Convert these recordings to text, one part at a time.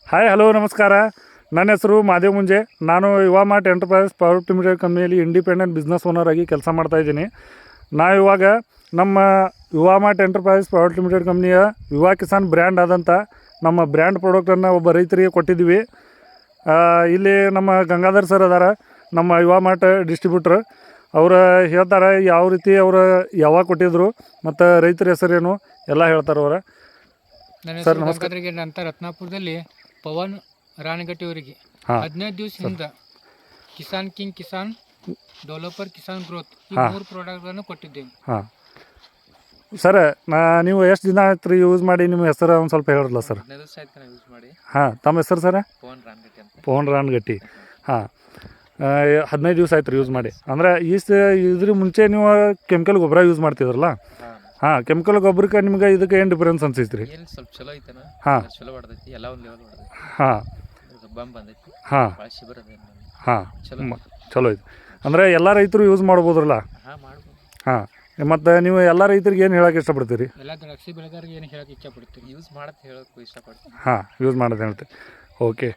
Hi hello ನಮಸ್ಕಾರ. ನನ್ನ ಹೆಸರು ಮಾದೇವ್ ಮುಂಜೆ. ನಾನು ಯುವ ಮಾರ್ಟ್ ಎಂಟರ್ಪ್ರೈಸ್ ಪ್ರೈವೇಟ್ ಲಿಮಿಟೆಡ್ ಕಂಪ್ನಿಯಲ್ಲಿ ಇಂಡಿಪೆಂಡೆಂಟ್ ಬಿಸ್ನೆಸ್ ಓನರ್ ಆಗಿ ಕೆಲಸ ಮಾಡ್ತಾಯಿದ್ದೀನಿ. ಇವಾಗ ನಮ್ಮ ಯುವ ಮಾರ್ಟ್ ಎಂಟರ್ಪ್ರೈಸ್ ಪ್ರೈವೇಟ್ ಲಿಮಿಟೆಡ್ ಕಂಪ್ನಿಯ ಯುವ ಕಿಸಾನ್ ಬ್ರ್ಯಾಂಡ್ ಆದಂಥ ನಮ್ಮ ಬ್ರ್ಯಾಂಡ್ ಪ್ರಾಡಕ್ಟನ್ನು ಒಬ್ಬ ರೈತರಿಗೆ ಕೊಟ್ಟಿದ್ದೀವಿ. ಇಲ್ಲಿ ನಮ್ಮ ಗಂಗಾಧರ್ ಸರ್ ಅದಾರ, ನಮ್ಮ ಯುವ ಮಾರ್ಟ್ ಡಿಸ್ಟ್ರಿಬ್ಯೂಟ್ರ್. ಅವರು ಹೇಳ್ತಾರೆ ಯಾವ ರೀತಿ ಅವರು ಯಾವಾಗ ಕೊಟ್ಟಿದ್ರು ಮತ್ತು ರೈತರ ಹೆಸರೇನು ಎಲ್ಲ ಹೇಳ್ತಾರೆ ಅವರ. ಸರ್ ನಮಸ್ಕಾರ. ಅಂತ ರತ್ನಾಪುರದಲ್ಲಿ ಪವನ್ ರಾಣಗಟ್ಟಿ ಅವರಿಗೆ 15 ದಿವಸ ಹಿಂದೆ Kisan king, Kisan developer, Kisan growth ಈ 3 ಪ್ರಾಡಕ್ಟ್ಗಳನ್ನು ಕೊಟ್ಟಿದ್ದೇವೆ. ಹಾಂ ಸರ್, ನೀವು ಎಷ್ಟು ದಿನ ಆಯ್ತು ರೀ ಯೂಸ್ ಮಾಡಿ? ನಿಮ್ಮ ಹೆಸರು ಒಂದು ಸ್ವಲ್ಪ ಹೇಳಿರಲ್ಲ ಸರ್. 15 ದಿವಸ ಆಯ್ತು ಯೂಸ್ ಮಾಡಿ. ಹಾಂ, ತಮ್ಮ ಹೆಸರು ಸರ್? ಪವನ್ ರಾಣಗಟ್ಟಿ ಅಂತ. ಪವನ್ ರಾಣಗಟ್ಟಿ. ಹಾಂ, 15 ದಿವಸ ಆಯ್ತು ರೀ ಯೂಸ್ ಮಾಡಿ. ಅಂದರೆ ಇದ್ರ ಮುಂಚೆ ನೀವು ಕೆಮಿಕಲ್ ಗೊಬ್ಬರ ಯೂಸ್ ಮಾಡ್ತಿದ್ರಲ್ಲ? ಹಾಂ, ಕೆಮಿಕಲ್ ಗೊಬ್ಬರಕ್ಕೆ ನಿಮ್ಗೆ ಇದಕ್ಕೆ ಏನು ಡಿಫ್ರೆನ್ಸ್ ಅನ್ಸೈತೆ ರೀ? ಸ್ವಲ್ಪ ಚಲೋ ಐತನ. ಹಾಂ, ಚಲೋ ಹೊಡೆದೈತಿ, ಎಲ್ಲ ಒಂದು ಲೆವೆಲ್ ಹೊಡೆದೈತಿ. ಹಾಂ ಬಂಬ್ ಬಂದೈತಿ. ಹಾಂ ಹಾಂ, ಚಲೋ ಐತೆ. ಅಂದರೆ ಎಲ್ಲ ರೈತರು ಯೂಸ್ ಮಾಡ್ಬೋದ್ರಲ್ಲ? ಹಾಂ, ಮಾಡ್ಬೋದು. ಹಾಂ, ಮತ್ತು ನೀವು ಎಲ್ಲ ರೈತರಿಗೆ ಏನು ಹೇಳೋಕೆ ಇಷ್ಟಪಡ್ತೀರಿ? ಎಲ್ಲ ದ್ರಾಕ್ಷಿ ಬೆಳೆಗಾರರಿಗೆ ಏನು ಹೇಳೋಕೆ ಇಷ್ಟಪಡ್ತೀವಿ? ಯೂಸ್ ಮಾಡಕ್ಕೆ ಹೇಳೋಕೆ ಇಷ್ಟಪಡ್ತೀವಿ. ಹಾಂ, ಯೂಸ್ ಮಾಡೋದು ಹೇಳ್ತೀವಿ. ಓಕೆ.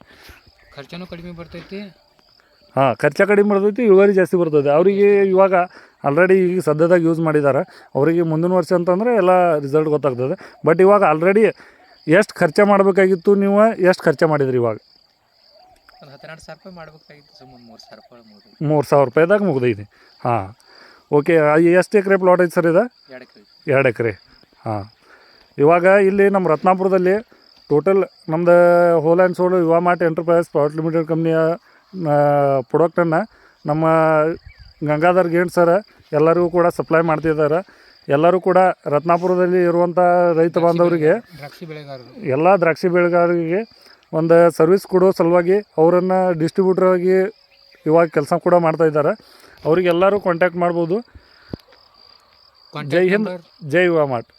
ಖರ್ಚನೂ ಕಡಿಮೆ ಬರ್ತೈತಿ. ಹಾಂ, ಖರ್ಚು ಕಡಿಮೆ ಬರ್ತೈತಿ, ಇಳುವರಿ ಜಾಸ್ತಿ ಬರ್ತದೆ. ಅವರಿಗೆ ಇವಾಗ ಆಲ್ರೆಡಿ ಈಗ ಸದ್ಯದಾಗ ಯೂಸ್ ಮಾಡಿದ್ದಾರೆ. ಅವರಿಗೆ ಮುಂದಿನ ವರ್ಷ ಅಂತಂದರೆ ಎಲ್ಲ ರಿಸಲ್ಟ್ ಗೊತ್ತಾಗ್ತದೆ. ಬಟ್ ಇವಾಗ ಆಲ್ರೆಡಿ ಎಷ್ಟು ಖರ್ಚು ಮಾಡಬೇಕಾಗಿತ್ತು, ನೀವು ಎಷ್ಟು ಖರ್ಚು ಮಾಡಿದ್ರಿ? ಇವಾಗ ಒಂದು 12,000 ರೂಪಾಯಿ ಮಾಡಬೇಕಾಗಿತ್ತು. ಸುಮ್ಮನೆ 3,000 ರೂಪಾಯಿ ಮುಗಿದು. 3,000 ರೂಪಾಯಿದಾಗ ಮುಗ್ದೈತಿ. ಹಾಂ, ಓಕೆ. ಎಷ್ಟು ಎಕರೆ ಪ್ಲಾಟ್ ಐತೆ ಸರ್ ಇದು? 2 ಎಕರೆ. 2 ಎಕರೆ. ಹಾಂ, ಇವಾಗ ಇಲ್ಲಿ ನಮ್ಮ ರತ್ನಾಪುರದಲ್ಲಿ ಟೋಟಲ್ ನಮ್ಮದು ಹೋಲ್ ಆ್ಯಂಡ್ ಸೋಲ್ ಯುವ ಮಾರ್ಟ್ ಎಂಟರ್ಪ್ರೈಸ್ ಪ್ರೈವೇಟ್ ಲಿಮಿಟೆಡ್ ಕಂಪ್ನಿಯ ಪ್ರಾಡಕ್ಟನ್ನು ನಮ್ಮ ಗಂಗಾಧರ್ ಗೇಣ್ ಸರ್ ಎಲ್ಲರಿಗೂ ಕೂಡ ಸಪ್ಲೈ ಮಾಡ್ತಿದ್ದಾರೆ. ಎಲ್ಲರೂ ಕೂಡ ರತ್ನಾಪುರದಲ್ಲಿ ಇರುವಂಥ ರೈತ ಬಾಂಧವರಿಗೆ, ಎಲ್ಲ ದ್ರಾಕ್ಷಿ ಬೆಳೆಗಾರರಿಗೆ ಒಂದು ಸರ್ವಿಸ್ ಕೊಡೋ ಸಲುವಾಗಿ ಅವರನ್ನು ಡಿಸ್ಟ್ರಿಬ್ಯೂಟ್ರಾಗಿ ಇವಾಗ ಕೆಲಸ ಕೂಡ ಮಾಡ್ತಾಯಿದ್ದಾರೆ. ಅವರಿಗೆಲ್ಲರೂ ಕಾಂಟ್ಯಾಕ್ಟ್ ಮಾಡ್ಬೋದು. ಜೈ ಹಿಂದ್, ಜೈ ಯುವ ಮಾರ್ಟ್.